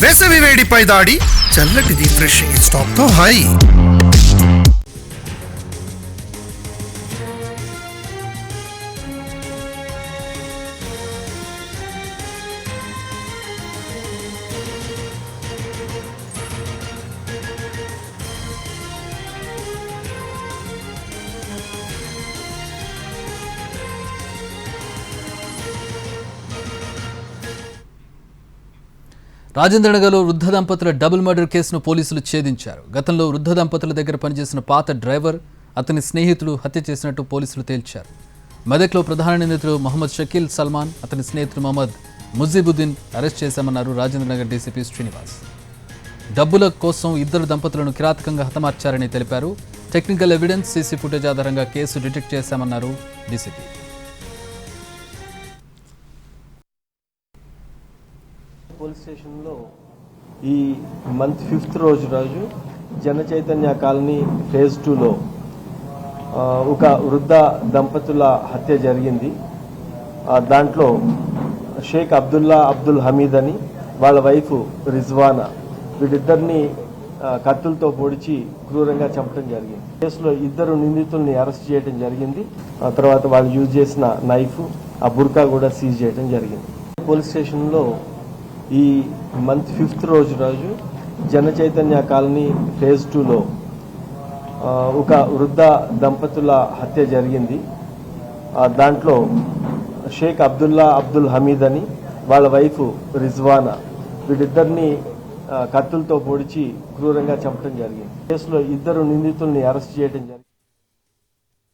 వేసవి వేడిపై దాడి, చల్లటి రిఫ్రెషింగ్ స్టాక్ తో హై. రాజేంద్రనగర్లో వృద్ధ దంపతుల డబుల్ మర్డర్ కేసును పోలీసులు ఛేదించారు. గతంలో వృద్ధ దంపతుల దగ్గర పనిచేసిన పాత డ్రైవర్, అతని స్నేహితుడు హత్య చేసినట్టు పోలీసులు తేల్చారు. మెదక్లో ప్రధాన నిందితుడు మహమ్మద్ షకీల్ సల్మాన్, అతని స్నేహితుడు మహమ్మద్ ముజీబుద్దీన్ అరెస్ట్ చేశామన్నారు రాజేంద్రనగర్ డీసీపీ శ్రీనివాస్. డబ్బుల కోసం ఇద్దరు దంపతులను కిరాతకంగా హతమార్చారని తెలిపారు. టెక్నికల్ ఎవిడెన్స్, సీసీ ఫుటేజ్ ఆధారంగా కేసు డిటెక్ట్ చేశామన్నారు డీసీపీ. పోలీస్ స్టేషన్లో ఈ మంత్ 5th రోజు జన చైతన్య కాలనీ ఫేజ్ 2లో ఒక వృద్ధ దంపతుల హత్య జరిగింది. దాంట్లో షేక్ అబ్దుల్ హమీద్ అని వాళ్ళ వైఫ్ రిజ్వానా, వీళ్ళిద్దరిని కత్తులతో పొడిచి క్రూరంగా చంపడం జరిగింది. కేసులో ఇద్దరు నిందితుల్ని అరెస్ట్ చేయడం జరిగింది. తర్వాత వాళ్ళు యూజ్ చేసిన నైఫ్, ఆ బుర్కా కూడా సీజ్ చేయడం జరిగింది. పోలీస్ స్టేషన్లో ఈ మంత్ 5th రోజు జన చైతన్య కాలనీ ఫేజ్ 2లో ఒక వృద్ధ దంపతుల హత్య జరిగింది. దాంట్లో షేక్ అబ్దుల్ హమీద్ అని వాళ్ళ వైఫ్ రిజ్వానా, వీళ్ళిద్దరిని కత్తులతో పొడిచి క్రూరంగా చంపడం జరిగింది. కేసులో ఇద్దరు నిందితుల్ని అరెస్ట్ చేయడం జరిగింది.